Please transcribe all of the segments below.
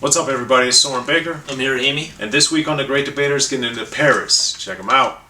What's up, everybody? It's Soren Baker. Amir, Rahimi. And this week on The Great Debaters, getting into Paris. Check them out.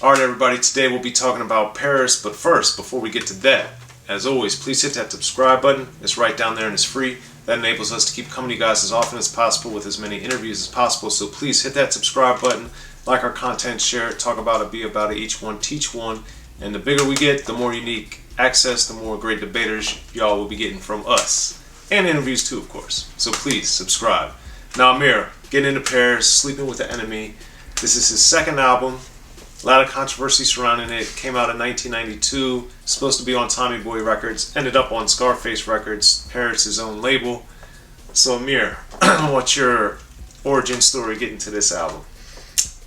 Alright, everybody. Today we'll be talking about Paris. But first, before we get to that, as always, please hit that subscribe button. It's right down there and it's free. That enables us to keep coming to you guys as often as possible with as many interviews as possible. So please hit that subscribe button. Like our content, share it, talk about it, be about it, each one, teach one. And the bigger we get, the more unique access, the more great debaters y'all will be getting from us. And interviews too, of course. So please, subscribe. Now, Amir, getting into Paris, Sleeping with the Enemy. This is his second album. A lot of controversy surrounding it. Came out in 1992. Supposed to be on Tommy Boy Records. Ended up on Scarface Records, Paris' own label. So, Amir, what's your origin story getting to this album?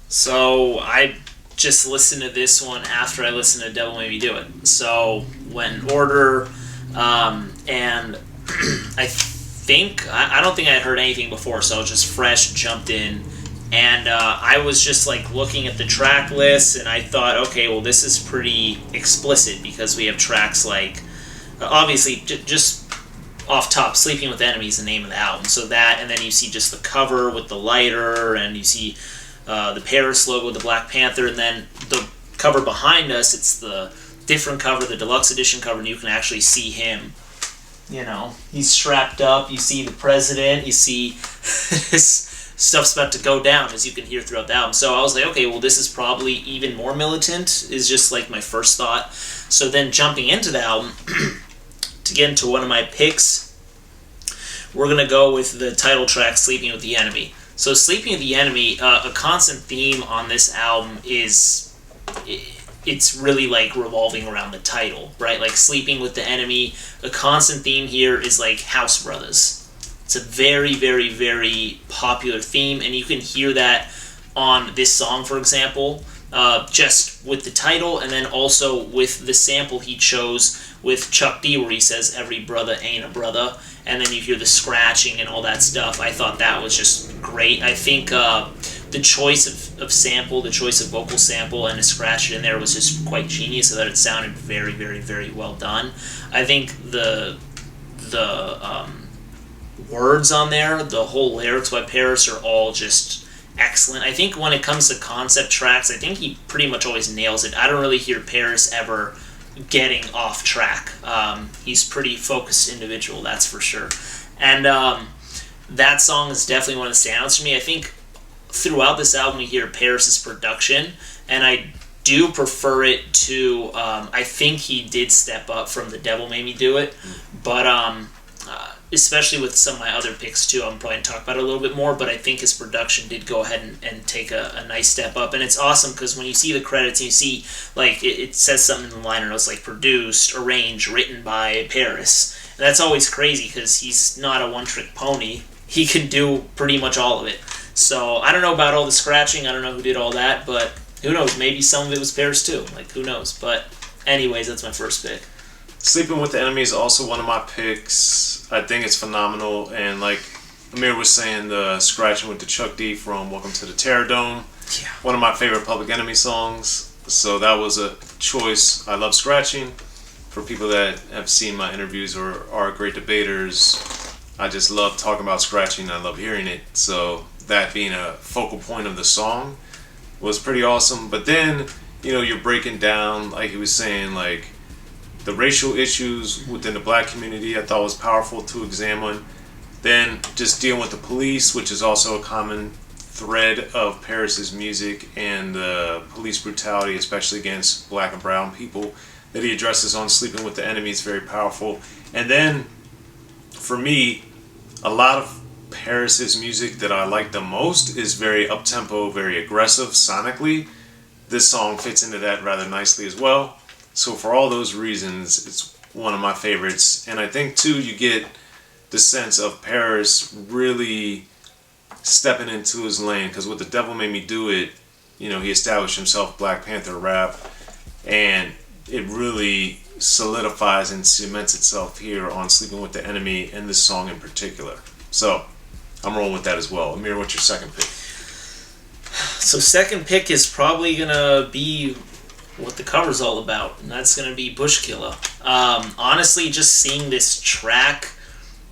So, I just listened to this one after I listened to Devil Made Me Do It. So, went in order, and I don't think I had heard anything before, so I was just fresh, jumped in, and I was just like looking at the track list, and I thought, okay, well, this is pretty explicit because we have tracks like, obviously, just off top, Sleeping with the Enemy is the name of the album, so that, and then you see just the cover with the lighter, and you see the Paris logo with the Black Panther, and then the cover behind us, it's the different cover, the deluxe edition cover, and you can actually see him. You know, he's strapped up, you see the president, you see his stuff's about to go down, as you can hear throughout the album. So I was like, okay, well, this is probably even more militant, is just like my first thought. So then jumping into the album, to get into one of my picks, we're going to go with the title track, Sleeping with the Enemy. So Sleeping with the Enemy, a constant theme on this album is, it's really like revolving around the title, right? Like Sleeping with the Enemy, a constant theme here is like House Brothers. It's a very, very, very popular theme, and you can hear that on this song, for example, just with the title, and then also with the sample he chose with Chuck D, where he says, "Every brother ain't a brother," and then you hear the scratching and all that stuff. I thought that was just great. I think the choice of sample, the choice of vocal sample, and to scratch it in there was just quite genius, so that it sounded very, very, very well done. I think the words on there, the whole lyrics by Paris are all just excellent. I think when it comes to concept tracks, I think he pretty much always nails it. I don't really hear Paris ever getting off track. He's pretty focused individual, that's for sure. And that song is definitely one of the standouts for me. I think throughout this album you hear Paris' production, and I do prefer it to, I think he did step up from The Devil Made Me Do It, but especially with some of my other picks too, I'm probably going to talk about it a little bit more, but I think his production did go ahead and take a nice step up. And it's awesome because when you see the credits, you see, like, it says something in the liner notes, like, produced, arranged, written by Paris. And that's always crazy because he's not a one-trick pony. He can do pretty much all of it. So I don't know about all the scratching, I don't know who did all that, but who knows, maybe some of it was Paris too, like, who knows. But anyways, that's my first pick. Sleeping with the Enemy is also one of my picks. I think it's phenomenal, and like Amir was saying, the scratching with the Chuck D from Welcome to the Terror Dome, one of my favorite Public Enemy songs, so that was a choice. I love scratching. For people that have seen my interviews or are great debaters, I just love talking about scratching, I love hearing it, so that being a focal point of the song was pretty awesome. But then, you know, you're breaking down, like he was saying, like, the racial issues within the black community I thought was powerful to examine. Then just dealing with the police, which is also a common thread of Paris's music, and the police brutality, especially against black and brown people, that he addresses on Sleeping with the Enemy is very powerful. And then, for me, a lot of Paris's music that I like the most is very up-tempo, very aggressive sonically. This song fits into that rather nicely as well. So for all those reasons, it's one of my favorites. And I think, too, you get the sense of Paris really stepping into his lane. Because with The Devil Made Me Do It, you know, he established himself Black Panther rap. And it really solidifies and cements itself here on Sleeping with the Enemy, and this song in particular. So I'm rolling with that as well. Amir, what's your second pick? So second pick is probably going to be what the cover's all about, and that's going to be Bushkilla. Honestly, just seeing this track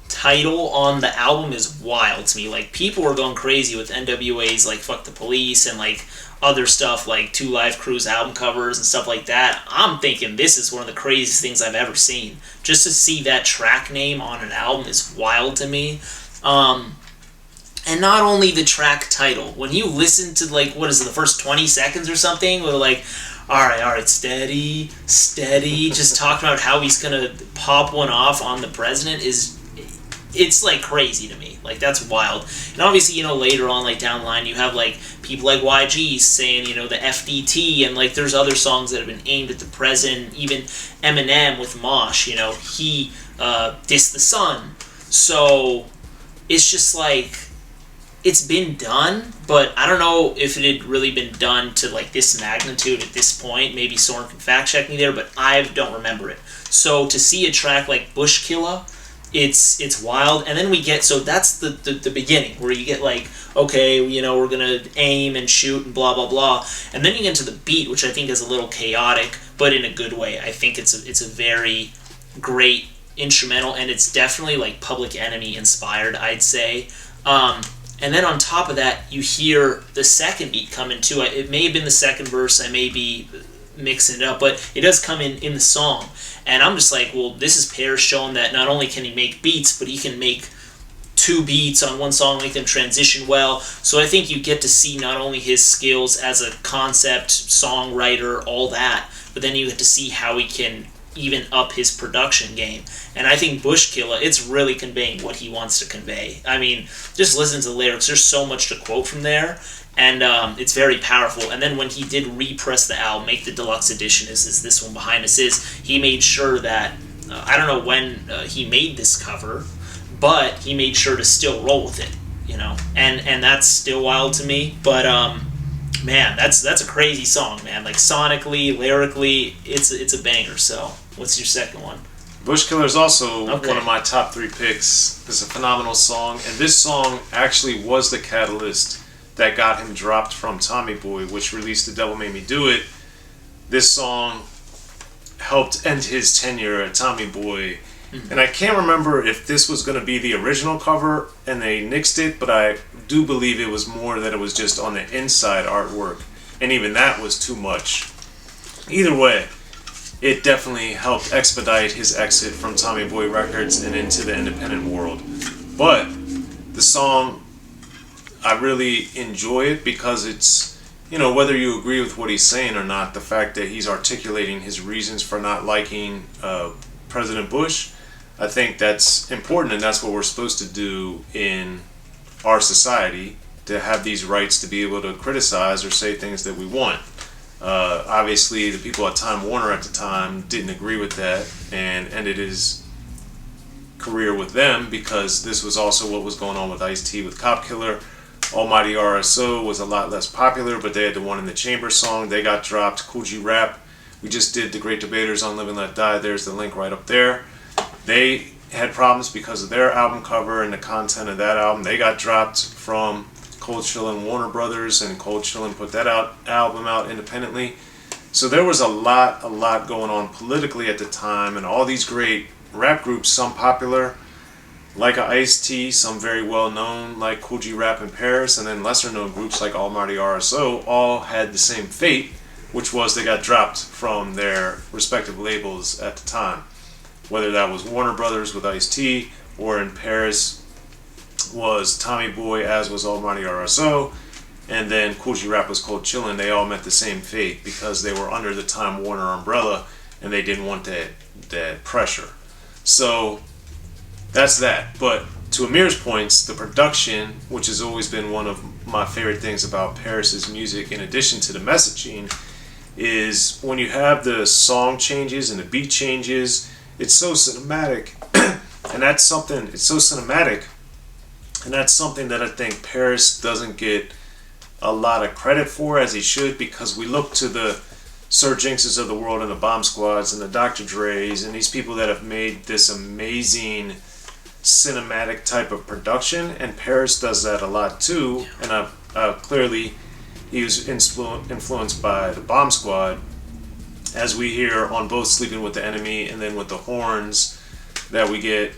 title on the album is wild to me. Like, people were going crazy with N.W.A's, like, Fuck the Police and, like, other stuff, like Two Live Crew's album covers and stuff like that. I'm thinking this is one of the craziest things I've ever seen. Just to see that track name on an album is wild to me. And not only the track title. When you listen to, like, what is it, the first 20 seconds or something, where like, alright, steady, just talking about how he's gonna pop one off on the president it's like crazy to me. Like, that's wild. And obviously, you know, later on, like down the line, you have like people like YG saying, you know, the FDT, and like there's other songs that have been aimed at the president. Even Eminem with Mosh, you know, he dissed the sun. So it's just like, it's been done, but I don't know if it had really been done to like this magnitude at this point. Maybe Soren can fact check me there, but I don't remember it. So to see a track like Bushkilla, it's wild. And then we get, so that's the beginning, where you get like, okay, you know, we're gonna aim and shoot and blah blah blah, and then you get into the beat, which I think is a little chaotic, but in a good way. I think it's a very great instrumental, and it's definitely like Public Enemy inspired, I'd say. And then on top of that, you hear the second beat come in too. It may have been the second verse, I may be mixing it up, but it does come in the song. And I'm just like, well, this is Paris showing that not only can he make beats, but he can make two beats on one song, make them transition well. So I think you get to see not only his skills as a concept, songwriter, all that, but then you get to see how he can even up his production game. And I think Bushkilla, it's really conveying what he wants to convey. I mean, just listen to the lyrics. There's so much to quote from there, and it's very powerful. And then when he did repress the album, make the deluxe edition, is this one behind us, he made sure that, I don't know when he made this cover, but he made sure to still roll with it, you know, and that's still wild to me. But man, that's a crazy song, man. Like, sonically, lyrically, it's a banger. So what's your second one? Bushkilla is also one of my top 3 picks. It's a phenomenal song, and this song actually was the catalyst that got him dropped from Tommy Boy, which released The Devil Made Me Do It. This song helped end his tenure at Tommy Boy. And I can't remember if this was going to be the original cover and they nixed it, but I do believe it was more that it was just on the inside artwork, and even that was too much. Either way, it definitely helped expedite his exit from Tommy Boy Records and into the independent world. But the song, I really enjoy it because it's, you know, whether you agree with what he's saying or not, the fact that he's articulating his reasons for not liking President Bush, I think that's important, and that's what we're supposed to do in our society, to have these rights to be able to criticize or say things that we want. Obviously, the people at Time Warner at the time didn't agree with that and ended his career with them, because this was also what was going on with Ice-T with Cop Killer. Almighty R.S.O. was a lot less popular, but they had the One in the Chamber song. They got dropped. Cool G Rap, we just did The Great Debaters on Live and Let Die. There's the link right up there. They had problems because of their album cover and the content of that album. They got dropped from Cold Chillin' Warner Brothers, and Cold Chillin' put that album out independently. So there was a lot going on politically at the time, and all these great rap groups, some popular, like Ice-T, some very well known, like Cool G Rap in Paris, and then lesser known groups like Almighty R.S.O. all had the same fate, which was they got dropped from their respective labels at the time. Whether that was Warner Brothers with Ice-T, or in Paris was Tommy Boy, as was Almighty R.S.O., and then Cool G Rap was Cold Chillin'. They all met the same fate because they were under the Time Warner umbrella and they didn't want that pressure. So that's that. But to Amir's points, the production, which has always been one of my favorite things about Paris's music, in addition to the messaging, is when you have the song changes and the beat changes, it's so cinematic. And that's something, it's so cinematic, and that's something that I think Paris doesn't get a lot of credit for, as he should, because we look to the Sir Jinxes of the world and the Bomb Squads and the Dr. Dre's and these people that have made this amazing cinematic type of production, and Paris does that a lot too. And clearly he was influenced by the Bomb Squad, as we hear on both Sleeping with the Enemy and then with the horns that we get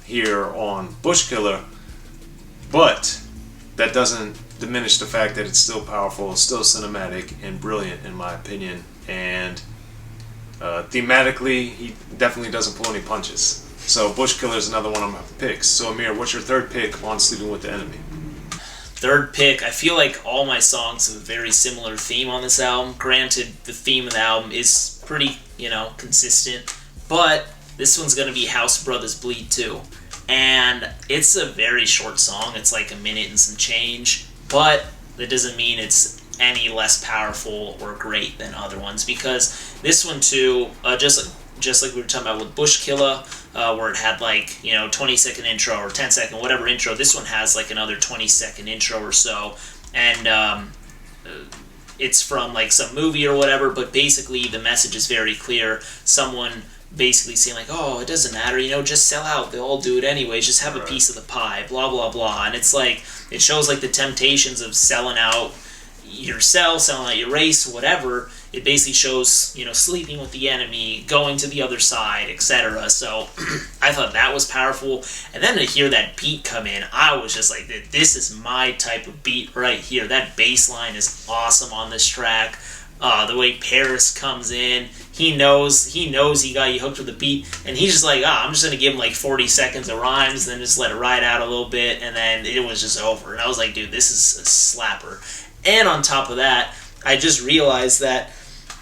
here on Bushkiller. But that doesn't diminish the fact that it's still powerful, it's still cinematic and brilliant in my opinion. And thematically, he definitely doesn't pull any punches. So Bushkiller is another one of my picks. So Amir, what's your third pick on Sleeping with the Enemy? Third pick, I feel like all my songs have a very similar theme on this album. Granted, the theme of the album is pretty, consistent, but this one's going to be House Brothers Bleed 2. And it's a very short song. It's like a minute and some change, but that doesn't mean it's any less powerful or great than other ones, because this one too, just like we were talking about with Bushkiller, where it had 20-second intro or 10-second, whatever intro. This one has like another 20-second intro or so, and it's from like some movie or whatever. But basically, the message is very clear. Someone basically saying like, "Oh, it doesn't matter, just sell out. They'll all do it anyways. Just have a piece of the pie." Blah blah blah. And it's like it shows like the temptations of selling out yourself, selling out your race, whatever. It basically shows, sleeping with the enemy, going to the other side, etc. So I thought that was powerful. And then to hear that beat come in, I was just like, this is my type of beat right here. That bass line is awesome on this track. The way Paris comes in, he knows he got you hooked with the beat, and he's just like, I'm just going to give him like 40 seconds of rhymes, then just let it ride out a little bit, and then it was just over. And I was like, dude, this is a slapper. And on top of that, I just realized that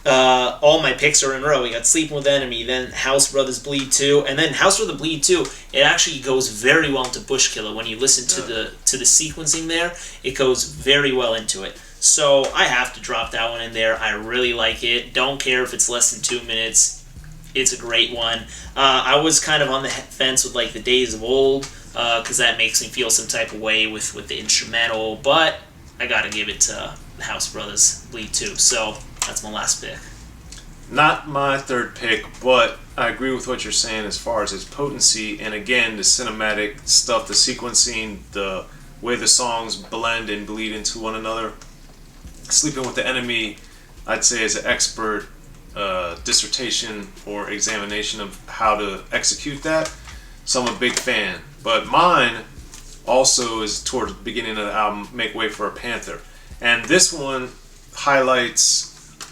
all my picks are in a row. We got Sleeping with the Enemy, then House Brothers Bleed 2, and then House Brothers Bleed 2, it actually goes very well into Bushkiller. When you listen to the sequencing there, it goes very well into it. So I have to drop that one in there. I really like it. Don't care if it's less than 2 minutes. It's a great one. I was kind of on the fence with like the Days of Old, because that makes me feel some type of way with the instrumental, but I gotta give it to House Brothers Bleed 2. So that's my last pick. Not my third pick, but I agree with what you're saying as far as its potency, and again, the cinematic stuff, the sequencing, the way the songs blend and bleed into one another. Sleeping with the Enemy, I'd say, is an expert dissertation or examination of how to execute that. So I'm a big fan. But mine also is toward the beginning of the album, Make Way for a Panther. And this one highlights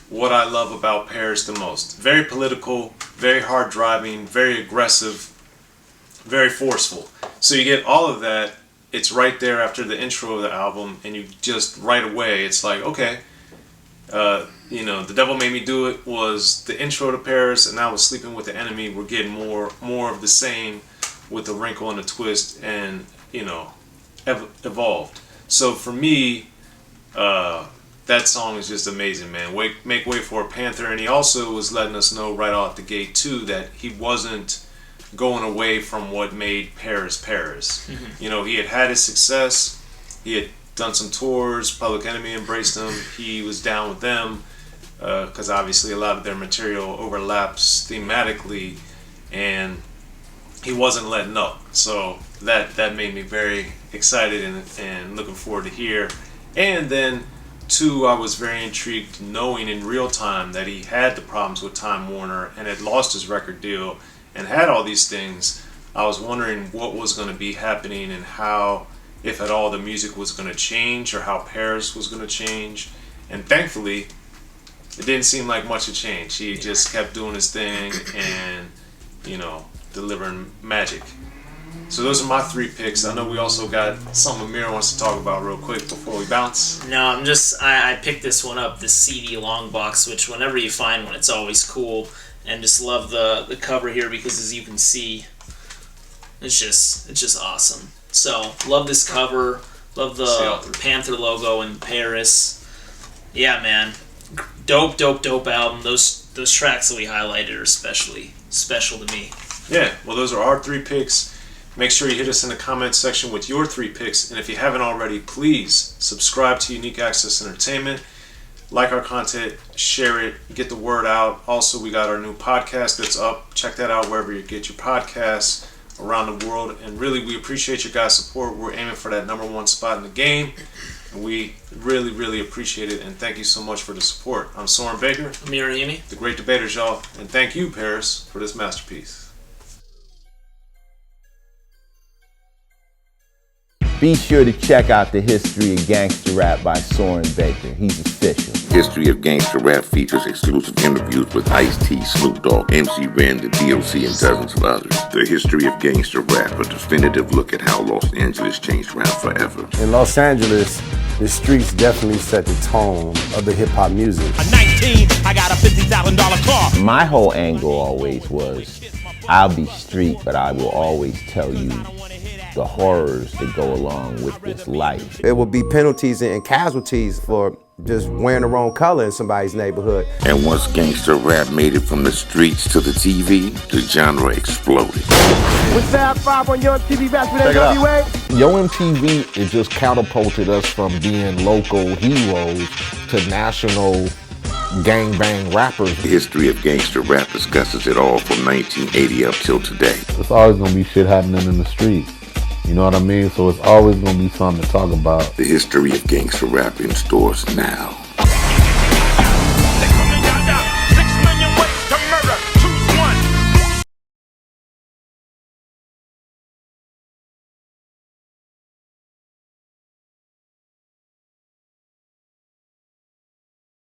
what I love about Paris the most. Very political, very hard driving, very aggressive, very forceful. So you get all of that. It's right there after the intro of the album, and you just right away, it's like, okay, The Devil Made Me Do It was the intro to Paris, and now with Sleeping with the Enemy, we're getting more of the same with the wrinkle and the twist, and evolved. So for me, that song is just amazing, man. Make Way for a Panther, and he also was letting us know right off the gate too that he wasn't going away from what made Paris Paris. Mm-hmm. He had his success. He had done some tours. Public Enemy embraced him. He was down with them because obviously a lot of their material overlaps thematically, and he wasn't letting up. So that made me very excited and looking forward to hear. And then two, I was very intrigued knowing in real time that he had the problems with Time Warner and had lost his record deal and had all these things. I was wondering what was going to be happening and how, if at all, the music was going to change or how Paris was going to change. And thankfully, it didn't seem like much had changed. He just kept doing his thing and, delivering magic. So those are my three picks. I know we also got something Amir wants to talk about real quick before we bounce. No, I picked this one up, this CD long box, which whenever you find one, it's always cool. And just love the cover here because, as you can see, it's just awesome. So love this cover, love the Panther logo in Paris. Yeah, man, dope album. Those tracks that we highlighted are especially special to me. Yeah, well, those are our three picks. Make sure you hit us in the comments section with your three picks, and if you haven't already, please subscribe to Unique Access Entertainment. Like our content, share it, get the word out. Also, we got our new podcast that's up. Check that out wherever you get your podcasts around the world. And really, we appreciate your guys' support. We're aiming for that #1 spot in the game. And we really, really appreciate it, and thank you so much for the support. I'm Soren Baker. Amir, Rahimi. The Great Debaters, y'all. And thank you, Paris, for this masterpiece. Be sure to check out the History of Gangster Rap by Soren Baker. He's official. History of Gangster Rap features exclusive interviews with Ice-T, Snoop Dogg, MC Ren, the D.O.C, and dozens of others. The History of Gangster Rap, a definitive look at how Los Angeles changed rap forever. In Los Angeles, the streets definitely set the tone of the hip-hop music. At 19, I got a $50,000 car. My whole angle always was, I'll be street, but I will always tell you the horrors that go along with this life. There will be penalties and casualties for just wearing the wrong color in somebody's neighborhood. And once gangster rap made it from the streets to the TV, the genre exploded. With Fab 5 on your TV back with N.W.A. Yo MTV, it just catapulted us from being local heroes to national gangbang rappers. The History of Gangster Rap discusses it all from 1980 up till today. It's always gonna be shit happening in the streets. You know what I mean? So it's always gonna be something to talk about. The History of Gangster Rap in stores now.